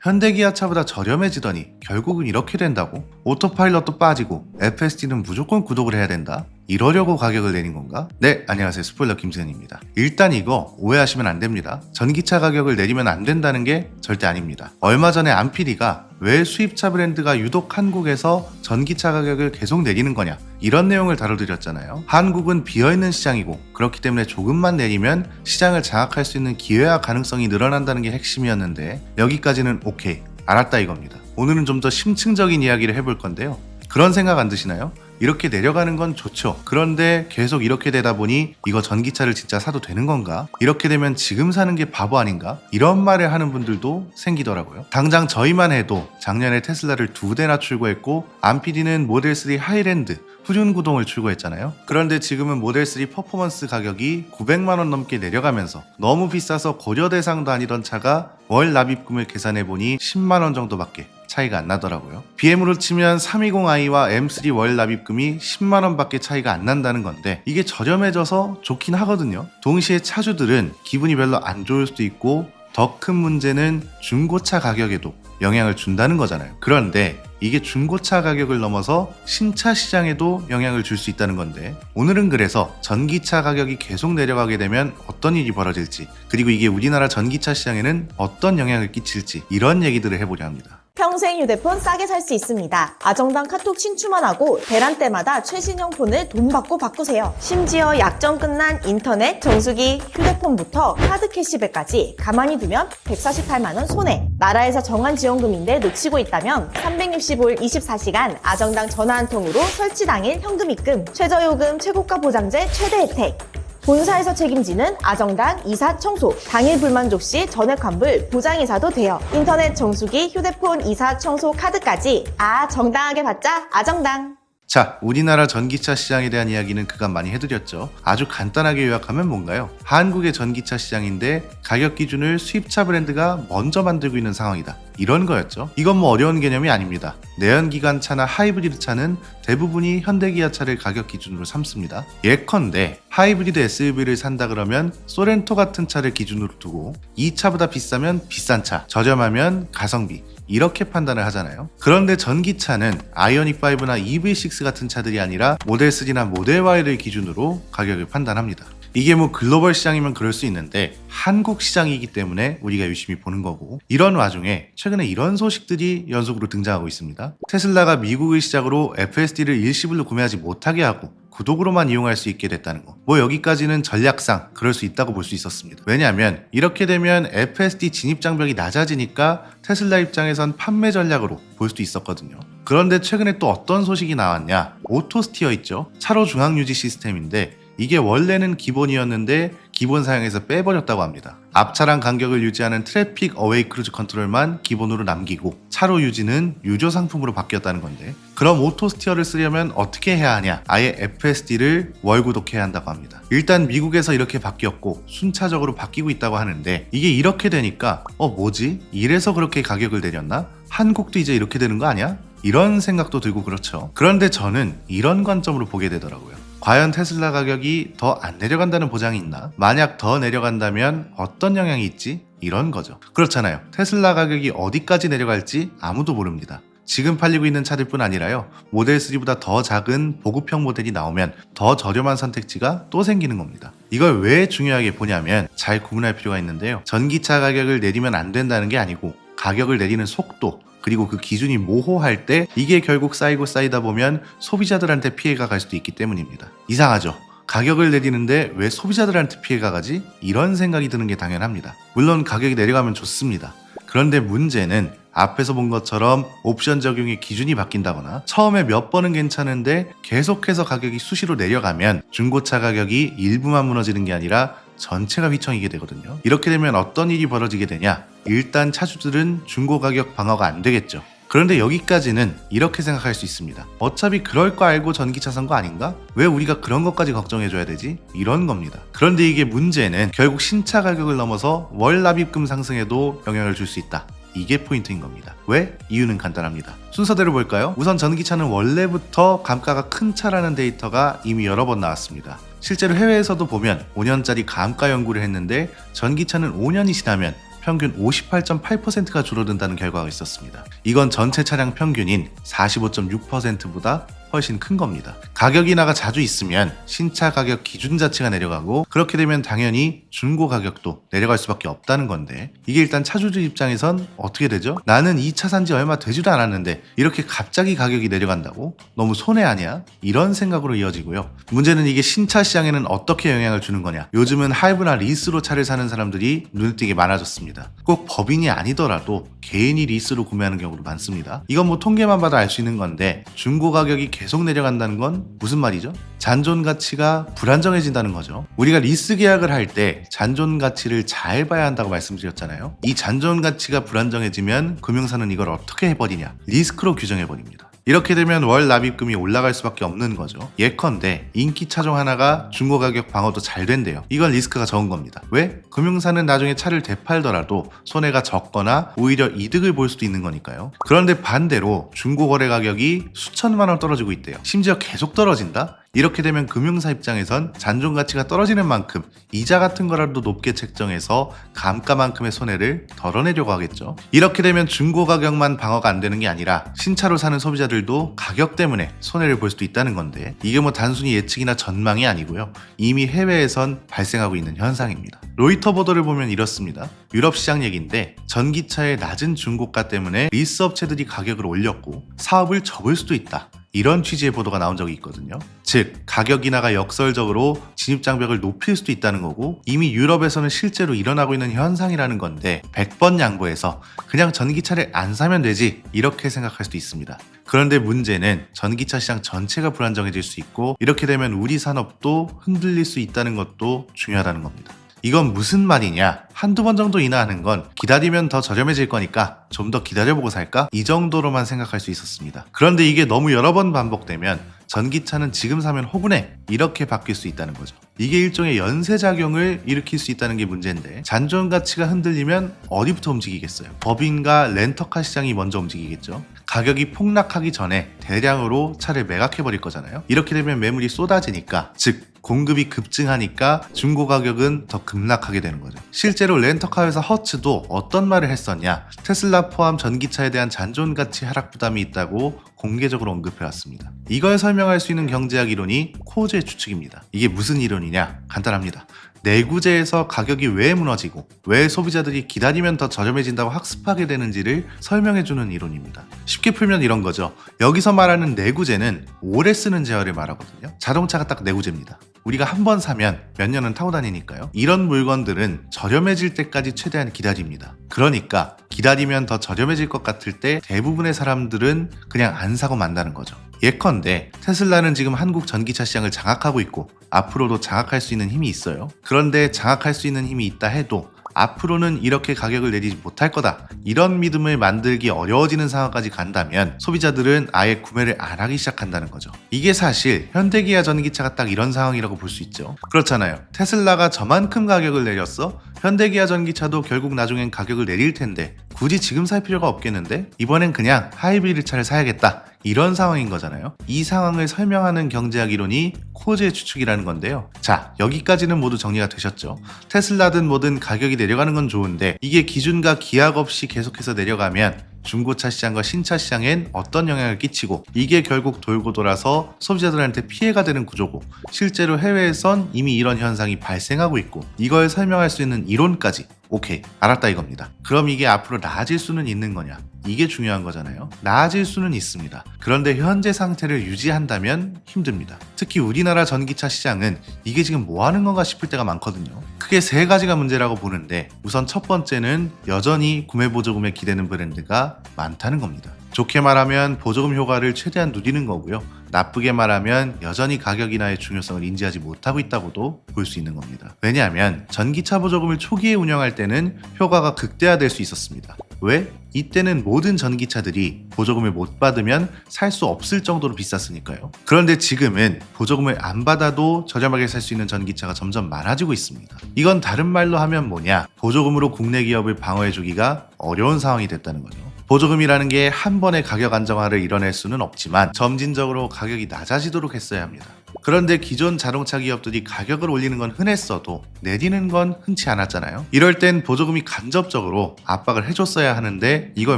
현대기아차보다 저렴해지더니 결국은 이렇게 된다고? 오토파일럿도 빠지고 FSD는 무조건 구독을 해야 된다? 이러려고 가격을 내린 건가? 네, 안녕하세요. 스포일러 김세현입니다. 일단 이거 오해하시면 안 됩니다. 전기차 가격을 내리면 안 된다는 게 절대 아닙니다. 얼마 전에 안피디가 왜 수입차 브랜드가 유독 한국에서 전기차 가격을 계속 내리는 거냐, 이런 내용을 다뤄드렸잖아요. 한국은 비어있는 시장이고 그렇기 때문에 조금만 내리면 시장을 장악할 수 있는 기회와 가능성이 늘어난다는 게 핵심이었는데, 여기까지는 오케이, 알았다 이겁니다. 오늘은 좀 더 심층적인 이야기를 해볼 건데요. 그런 생각 안 드시나요? 이렇게 내려가는 건 좋죠. 그런데 계속 이렇게 되다 보니 이거 전기차를 진짜 사도 되는 건가? 이렇게 되면 지금 사는 게 바보 아닌가? 이런 말을 하는 분들도 생기더라고요. 당장 저희만 해도 작년에 테슬라를 2대나 출고했고, 안PD는 모델3 하이랜드 후륜구동을 출고했잖아요. 그런데 지금은 모델3 퍼포먼스 가격이 900만원 넘게 내려가면서 너무 비싸서 고려 대상도 아니던 차가 월 납입금을 계산해보니 10만원 정도밖에 차이가 안 나더라고요. BM으로 치면 320i와 M3 월 납입금이 10만원 밖에 차이가 안 난다는 건데, 이게 저렴해져서 좋긴 하거든요. 동시에 차주들은 기분이 별로 안 좋을 수도 있고, 더 큰 문제는 중고차 가격에도 영향을 준다는 거잖아요. 그런데 이게 중고차 가격을 넘어서 신차 시장에도 영향을 줄 수 있다는 건데, 오늘은 그래서 전기차 가격이 계속 내려가게 되면 어떤 일이 벌어질지, 그리고 이게 우리나라 전기차 시장에는 어떤 영향을 끼칠지, 이런 얘기들을 해보려 합니다. 평생 휴대폰 싸게 살 수 있습니다. 아정당 카톡 친추만 하고 대란 때마다 최신형 폰을 돈 받고 바꾸세요. 심지어 약정 끝난 인터넷, 정수기, 휴대폰부터 카드 캐시백까지 가만히 두면 148만원 손해. 나라에서 정한 지원금인데 놓치고 있다면 365일 24시간 아정당 전화 한 통으로 설치 당일 현금 입금, 최저요금 최고가 보장제 최대 혜택. 본사에서 책임지는 아정당 이사 청소, 당일 불만족 시 전액 환불 보장이사도 돼요. 인터넷, 정수기, 휴대폰 이사 청소 카드까지 정당하게 받자 아정당. 자, 우리나라 전기차 시장에 대한 이야기는 그간 많이 해드렸죠. 아주 간단하게 요약하면 뭔가요? 한국의 전기차 시장인데 가격 기준을 수입차 브랜드가 먼저 만들고 있는 상황이다, 이런 거였죠. 이건 뭐 어려운 개념이 아닙니다. 내연기관차나 하이브리드 차는 대부분이 현대기아차를 가격 기준으로 삼습니다. 예컨대 하이브리드 SUV를 산다 그러면 소렌토 같은 차를 기준으로 두고, 이 차보다 비싸면 비싼 차, 저렴하면 가성비, 이렇게 판단을 하잖아요. 그런데 전기차는 아이오닉5나 EV6 같은 차들이 아니라 모델3나 모델Y를 기준으로 가격을 판단합니다. 이게 뭐 글로벌 시장이면 그럴 수 있는데 한국 시장이기 때문에 우리가 유심히 보는 거고, 이런 와중에 최근에 이런 소식들이 연속으로 등장하고 있습니다. 테슬라가 미국을 시작으로 FSD를 일시불로 구매하지 못하게 하고 구독으로만 이용할 수 있게 됐다는 거. 뭐 여기까지는 전략상 그럴 수 있다고 볼 수 있었습니다. 왜냐하면 이렇게 되면 FSD 진입 장벽이 낮아지니까 테슬라 입장에선 판매 전략으로 볼 수도 있었거든요. 그런데 최근에 또 어떤 소식이 나왔냐? 오토스티어 있죠? 차로 중앙 유지 시스템인데, 이게 원래는 기본이었는데 기본 사양에서 빼버렸다고 합니다. 앞차랑 간격을 유지하는 트래픽 어웨이 크루즈 컨트롤만 기본으로 남기고 차로 유지는 유저 상품으로 바뀌었다는 건데, 그럼 오토스티어를 쓰려면 어떻게 해야 하냐? 아예 FSD를 월 구독해야 한다고 합니다. 일단 미국에서 이렇게 바뀌었고 순차적으로 바뀌고 있다고 하는데, 이게 이렇게 되니까 뭐지? 이래서 그렇게 가격을 내렸나? 한국도 이제 이렇게 되는 거 아니야? 이런 생각도 들고 그렇죠. 그런데 저는 이런 관점으로 보게 되더라고요. 과연 테슬라 가격이 더 안 내려간다는 보장이 있나? 만약 더 내려간다면 어떤 영향이 있지? 이런 거죠. 그렇잖아요. 테슬라 가격이 어디까지 내려갈지 아무도 모릅니다. 지금 팔리고 있는 차들뿐 아니라요, 모델3보다 더 작은 보급형 모델이 나오면 더 저렴한 선택지가 또 생기는 겁니다. 이걸 왜 중요하게 보냐면 잘 구분할 필요가 있는데요, 전기차 가격을 내리면 안 된다는 게 아니고 가격을 내리는 속도, 그리고 그 기준이 모호할 때 이게 결국 쌓이고 쌓이다 보면 소비자들한테 피해가 갈 수도 있기 때문입니다. 이상하죠? 가격을 내리는데 왜 소비자들한테 피해가 가지? 이런 생각이 드는 게 당연합니다. 물론 가격이 내려가면 좋습니다. 그런데 문제는 앞에서 본 것처럼 옵션 적용의 기준이 바뀐다거나 처음에 몇 번은 괜찮은데 계속해서 가격이 수시로 내려가면 중고차 가격이 일부만 무너지는 게 아니라 전체가 휘청이게 되거든요. 이렇게 되면 어떤 일이 벌어지게 되냐? 일단 차주들은 중고 가격 방어가 안 되겠죠. 그런데 여기까지는 이렇게 생각할 수 있습니다. 어차피 그럴 거 알고 전기차 산 거 아닌가? 왜 우리가 그런 것까지 걱정해줘야 되지? 이런 겁니다. 그런데 이게 문제는 결국 신차 가격을 넘어서 월 납입금 상승에도 영향을 줄 수 있다. 이게 포인트인 겁니다. 왜? 이유는 간단합니다. 순서대로 볼까요? 우선 전기차는 원래부터 감가가 큰 차라는 데이터가 이미 여러 번 나왔습니다. 실제로 해외에서도 보면 5년짜리 감가 연구를 했는데 전기차는 5년이 지나면 평균 58.8%가 줄어든다는 결과가 있었습니다. 이건 전체 차량 평균인 45.6%보다 훨씬 큰 겁니다. 가격 인하가 자주 있으면 신차 가격 기준 자체가 내려가고, 그렇게 되면 당연히 중고 가격도 내려갈 수밖에 없다는 건데, 이게 일단 차주들 입장에선 어떻게 되죠? 나는 이 차 산지 얼마 되지도 않았는데 이렇게 갑자기 가격이 내려간다고? 너무 손해 아니야? 이런 생각으로 이어지고요. 문제는 이게 신차 시장에는 어떻게 영향을 주는 거냐? 요즘은 할부나 리스로 차를 사는 사람들이 눈에 띄게 많아졌습니다. 꼭 법인이 아니더라도 개인이 리스로 구매하는 경우도 많습니다. 이건 뭐 통계만 봐도 알 수 있는 건데, 중고 가격이 계속 내려간다는 건 무슨 말이죠? 잔존 가치가 불안정해진다는 거죠. 우리가 리스 계약을 할 때 잔존 가치를 잘 봐야 한다고 말씀드렸잖아요. 이 잔존 가치가 불안정해지면 금융사는 이걸 어떻게 해버리냐? 리스크로 규정해버립니다. 이렇게 되면 월 납입금이 올라갈 수밖에 없는 거죠. 예컨대 인기 차종 하나가 중고 가격 방어도 잘 된대요. 이건 리스크가 적은 겁니다. 왜? 금융사는 나중에 차를 되팔더라도 손해가 적거나 오히려 이득을 볼 수도 있는 거니까요. 그런데 반대로 중고 거래 가격이 수천만 원 떨어지고 있대요. 심지어 계속 떨어진다? 이렇게 되면 금융사 입장에선 잔존 가치가 떨어지는 만큼 이자 같은 거라도 높게 책정해서 감가만큼의 손해를 덜어내려고 하겠죠. 이렇게 되면 중고 가격만 방어가 안 되는 게 아니라 신차로 사는 소비자들도 가격 때문에 손해를 볼 수도 있다는 건데, 이게 뭐 단순히 예측이나 전망이 아니고요. 이미 해외에선 발생하고 있는 현상입니다. 로이터 보도를 보면 이렇습니다. 유럽 시장 얘기인데, 전기차의 낮은 중고가 때문에 리스 업체들이 가격을 올렸고 사업을 접을 수도 있다, 이런 취지의 보도가 나온 적이 있거든요. 즉, 가격 인하가 역설적으로 진입장벽을 높일 수도 있다는 거고, 이미 유럽에서는 실제로 일어나고 있는 현상이라는 건데, 100번 양보해서 그냥 전기차를 안 사면 되지, 이렇게 생각할 수도 있습니다. 그런데 문제는 전기차 시장 전체가 불안정해질 수 있고, 이렇게 되면 우리 산업도 흔들릴 수 있다는 것도 중요하다는 겁니다. 이건 무슨 말이냐? 한두 번 정도 인하하는 건 기다리면 더 저렴해질 거니까 좀 더 기다려보고 살까? 이 정도로만 생각할 수 있었습니다. 그런데 이게 너무 여러 번 반복되면 전기차는 지금 사면 호구네, 이렇게 바뀔 수 있다는 거죠. 이게 일종의 연쇄작용을 일으킬 수 있다는 게 문제인데, 잔존 가치가 흔들리면 어디부터 움직이겠어요? 법인과 렌터카 시장이 먼저 움직이겠죠. 가격이 폭락하기 전에 대량으로 차를 매각해버릴 거잖아요. 이렇게 되면 매물이 쏟아지니까, 즉 공급이 급증하니까 중고 가격은 더 급락하게 되는 거죠. 실제로 렌터카 회사 허츠도 어떤 말을 했었냐? 테슬라 포함 전기차에 대한 잔존 가치 하락 부담이 있다고 공개적으로 언급해왔습니다. 이걸 설명할 수 있는 경제학 이론이 코즈의 추측입니다. 이게 무슨 이론이냐? 간단합니다. 내구재에서 가격이 왜 무너지고 왜 소비자들이 기다리면 더 저렴해진다고 학습하게 되는지를 설명해주는 이론입니다. 쉽게 풀면 이런 거죠. 여기서 말하는 내구재는 오래 쓰는 제어를 말하거든요. 자동차가 딱 내구재입니다. 우리가 한 번 사면 몇 년은 타고 다니니까요. 이런 물건들은 저렴해질 때까지 최대한 기다립니다. 그러니까 기다리면 더 저렴해질 것 같을 때 대부분의 사람들은 그냥 안 사고 만다는 거죠. 예컨대 테슬라는 지금 한국 전기차 시장을 장악하고 있고 앞으로도 장악할 수 있는 힘이 있어요. 그런데 장악할 수 있는 힘이 있다 해도 앞으로는 이렇게 가격을 내리지 못할 거다, 이런 믿음을 만들기 어려워지는 상황까지 간다면 소비자들은 아예 구매를 안 하기 시작한다는 거죠. 이게 사실 현대기아 전기차가 딱 이런 상황이라고 볼 수 있죠. 그렇잖아요. 테슬라가 저만큼 가격을 내렸어? 현대기아 전기차도 결국 나중엔 가격을 내릴 텐데 굳이 지금 살 필요가 없겠는데? 이번엔 그냥 하이브리드 차를 사야겠다, 이런 상황인 거잖아요. 이 상황을 설명하는 경제학 이론이 코즈의 추측이라는 건데요. 자, 여기까지는 모두 정리가 되셨죠? 테슬라든 뭐든 가격이 내려가는 건 좋은데, 이게 기준과 기약 없이 계속해서 내려가면 중고차 시장과 신차 시장엔 어떤 영향을 끼치고, 이게 결국 돌고 돌아서 소비자들한테 피해가 되는 구조고, 실제로 해외에선 이미 이런 현상이 발생하고 있고, 이걸 설명할 수 있는 이론까지 오케이, 알았다 이겁니다. 그럼 이게 앞으로 나아질 수는 있는 거냐? 이게 중요한 거잖아요. 나아질 수는 있습니다. 그런데 현재 상태를 유지한다면 힘듭니다. 특히 우리나라 전기차 시장은 이게 지금 뭐 하는 건가 싶을 때가 많거든요. 크게 세 가지가 문제라고 보는데, 우선 첫 번째는 여전히 구매 보조금에 기대는 브랜드가 많다는 겁니다. 좋게 말하면 보조금 효과를 최대한 누리는 거고요. 나쁘게 말하면 여전히 가격 인하의 중요성을 인지하지 못하고 있다고도 볼 수 있는 겁니다. 왜냐하면 전기차 보조금을 초기에 운영할 때는 효과가 극대화될 수 있었습니다. 왜? 이때는 모든 전기차들이 보조금을 못 받으면 살 수 없을 정도로 비쌌으니까요. 그런데 지금은 보조금을 안 받아도 저렴하게 살 수 있는 전기차가 점점 많아지고 있습니다. 이건 다른 말로 하면 뭐냐? 보조금으로 국내 기업을 방어해주기가 어려운 상황이 됐다는 거죠. 보조금이라는 게 한 번에 가격 안정화를 이뤄낼 수는 없지만 점진적으로 가격이 낮아지도록 했어야 합니다. 그런데 기존 자동차 기업들이 가격을 올리는 건 흔했어도 내리는 건 흔치 않았잖아요. 이럴 땐 보조금이 간접적으로 압박을 해줬어야 하는데 이걸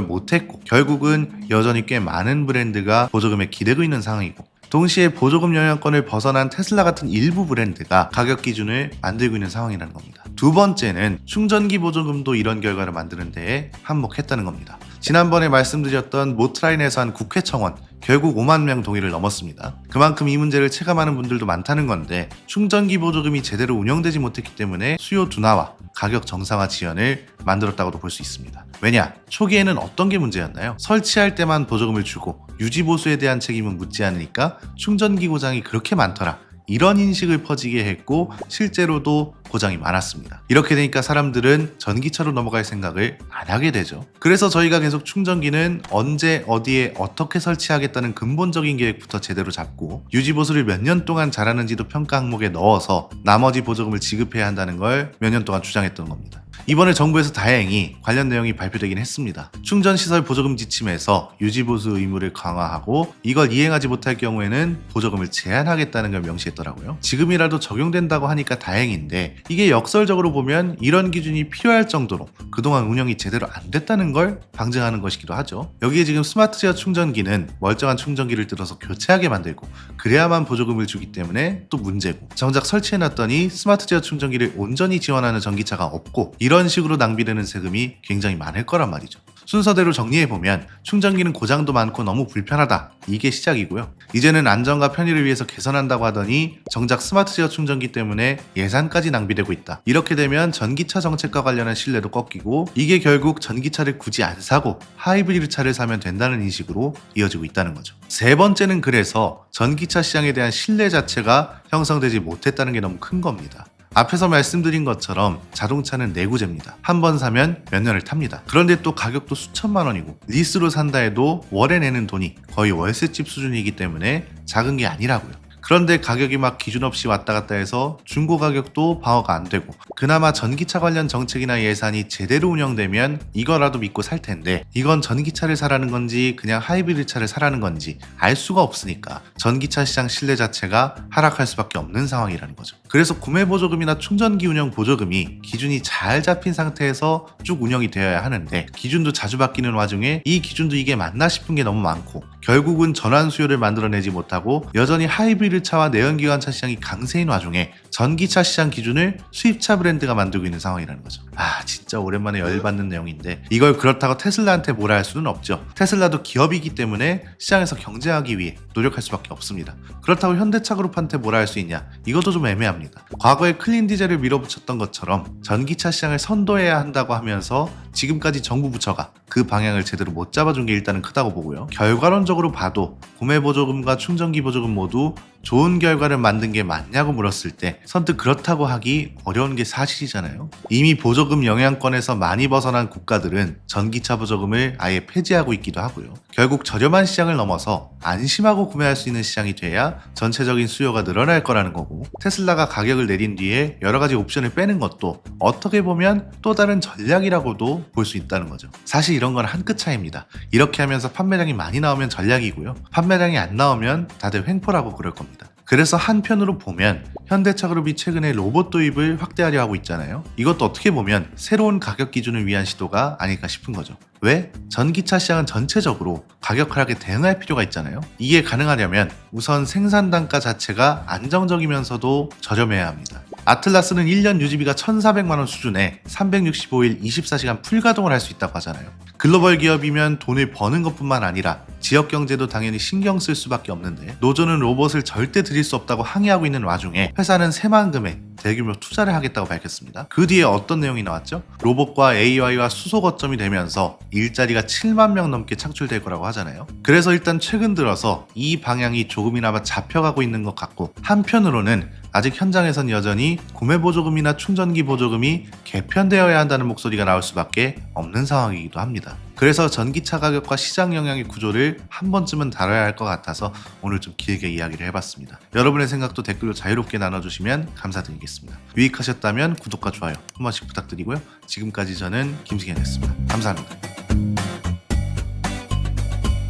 못했고 결국은 여전히 꽤 많은 브랜드가 보조금에 기대고 있는 상황이고, 동시에 보조금 영향권을 벗어난 테슬라 같은 일부 브랜드가 가격 기준을 만들고 있는 상황이라는 겁니다. 두 번째는 충전기 보조금도 이런 결과를 만드는 데에 한몫했다는 겁니다. 지난번에 말씀드렸던 모트라인에서 한 국회 청원, 결국 5만 명 동의를 넘었습니다. 그만큼 이 문제를 체감하는 분들도 많다는 건데, 충전기 보조금이 제대로 운영되지 못했기 때문에 수요 둔화와 가격 정상화 지연을 만들었다고도 볼 수 있습니다. 왜냐? 초기에는 어떤 게 문제였나요? 설치할 때만 보조금을 주고 유지 보수에 대한 책임은 묻지 않으니까 충전기 고장이 그렇게 많더라, 이런 인식을 퍼지게 했고 실제로도 고장이 많았습니다. 이렇게 되니까 사람들은 전기차로 넘어갈 생각을 안 하게 되죠. 그래서 저희가 계속 충전기는 언제 어디에 어떻게 설치하겠다는 근본적인 계획부터 제대로 잡고 유지보수를 몇 년 동안 잘하는지도 평가 항목에 넣어서 나머지 보조금을 지급해야 한다는 걸 몇 년 동안 주장했던 겁니다. 이번에 정부에서 다행히 관련 내용이 발표되긴 했습니다. 충전시설 보조금 지침에서 유지보수 의무를 강화하고 이걸 이행하지 못할 경우에는 보조금을 제한하겠다는 걸 명시했더라고요. 지금이라도 적용된다고 하니까 다행인데, 이게 역설적으로 보면 이런 기준이 필요할 정도로 그동안 운영이 제대로 안 됐다는 걸 방증하는 것이기도 하죠. 여기에 지금 스마트 제어 충전기는 멀쩡한 충전기를 뜯어서 교체하게 만들고 그래야만 보조금을 주기 때문에 또 문제고, 정작 설치해놨더니 스마트 제어 충전기를 온전히 지원하는 전기차가 없고, 이런 식으로 낭비되는 세금이 굉장히 많을 거란 말이죠. 순서대로 정리해보면 충전기는 고장도 많고 너무 불편하다, 이게 시작이고요. 이제는 안전과 편의를 위해서 개선한다고 하더니 정작 스마트 제어 충전기 때문에 예산까지 낭비되고 있다. 이렇게 되면 전기차 정책과 관련한 신뢰도 꺾이고, 이게 결국 전기차를 굳이 안 사고 하이브리드 차를 사면 된다는 인식으로 이어지고 있다는 거죠. 세 번째는 그래서 전기차 시장에 대한 신뢰 자체가 형성되지 못했다는 게 너무 큰 겁니다. 앞에서 말씀드린 것처럼 자동차는 내구재입니다. 한 번 사면 몇 년을 탑니다. 그런데 또 가격도 수천만 원이고 리스로 산다 해도 월에 내는 돈이 거의 월세집 수준이기 때문에 작은 게 아니라고요. 그런데 가격이 막 기준 없이 왔다 갔다 해서 중고 가격도 방어가 안 되고, 그나마 전기차 관련 정책이나 예산이 제대로 운영되면 이거라도 믿고 살 텐데, 이건 전기차를 사라는 건지 그냥 하이브리드 차를 사라는 건지 알 수가 없으니까 전기차 시장 신뢰 자체가 하락할 수밖에 없는 상황이라는 거죠. 그래서 구매 보조금이나 충전기 운영 보조금이 기준이 잘 잡힌 상태에서 쭉 운영이 되어야 하는데, 기준도 자주 바뀌는 와중에 이 기준도 이게 맞나 싶은 게 너무 많고, 결국은 전환 수요를 만들어내지 못하고 여전히 하이브리드 차와 내연기관차 시장이 강세인 와중에 전기차 시장 기준을 수입차 브랜드가 만들고 있는 상황이라는 거죠. 진짜 오랜만에 열받는 내용인데, 이걸 그렇다고 테슬라한테 뭐라 할 수는 없죠. 테슬라도 기업이기 때문에 시장에서 경쟁하기 위해 노력할 수밖에 없습니다. 그렇다고 현대차 그룹한테 뭐라 할 수 있냐? 이것도 좀 애매합니다. 과거에 클린 디젤을 밀어붙였던 것처럼 전기차 시장을 선도해야 한다고 하면서 지금까지 정부 부처가 그 방향을 제대로 못 잡아준 게 일단은 크다고 보고요. 결과론적으로 봐도 구매 보조금과 충전기 보조금 모두 좋은 결과를 만든 게 맞냐고 물었을 때 선뜻 그렇다고 하기 어려운 게 사실이잖아요. 이미 보조금 영향권에서 많이 벗어난 국가들은 전기차 보조금을 아예 폐지하고 있기도 하고요. 결국 저렴한 시장을 넘어서 안심하고 구매할 수 있는 시장이 돼야 전체적인 수요가 늘어날 거라는 거고, 테슬라가 가격을 내린 뒤에 여러 가지 옵션을 빼는 것도 어떻게 보면 또 다른 전략이라고도 볼 수 있다는 거죠. 사실 이런 건 한 끗 차이입니다. 이렇게 하면서 판매량이 많이 나오면 전략이고요, 판매량이 안 나오면 다들 횡포라고 그럴 겁니다. 그래서 한편으로 보면 현대차 그룹이 최근에 로봇 도입을 확대하려 하고 있잖아요. 이것도 어떻게 보면 새로운 가격 기준을 위한 시도가 아닐까 싶은 거죠. 왜? 전기차 시장은 전체적으로 가격 하락에 대응할 필요가 있잖아요. 이게 가능하려면 우선 생산 단가 자체가 안정적이면서도 저렴해야 합니다. 아틀라스는 1년 유지비가 1,400만 원 수준에 365일 24시간 풀가동을 할 수 있다고 하잖아요. 글로벌 기업이면 돈을 버는 것뿐만 아니라 지역 경제도 당연히 신경 쓸 수밖에 없는데, 노조는 로봇을 절대 들일 수 없다고 항의하고 있는 와중에 회사는 새만금의 대규모 투자를 하겠다고 밝혔습니다. 그 뒤에 어떤 내용이 나왔죠? 로봇과 AI와 수소 거점이 되면서 일자리가 7만 명 넘게 창출될 거라고 하잖아요. 그래서 일단 최근 들어서 이 방향이 조금이나마 잡혀가고 있는 것 같고, 한편으로는 아직 현장에선 여전히 구매 보조금이나 충전기 보조금이 개편되어야 한다는 목소리가 나올 수밖에 없는 상황이기도 합니다. 그래서 전기차 가격과 시장 영향의 구조를 한 번쯤은 다뤄야 할 것 같아서 오늘 좀 길게 이야기를 해봤습니다. 여러분의 생각도 댓글로 자유롭게 나눠주시면 감사드리겠습니다. 유익하셨다면 구독과 좋아요 한 번씩 부탁드리고요. 지금까지 저는 김승현이었습니다. 감사합니다.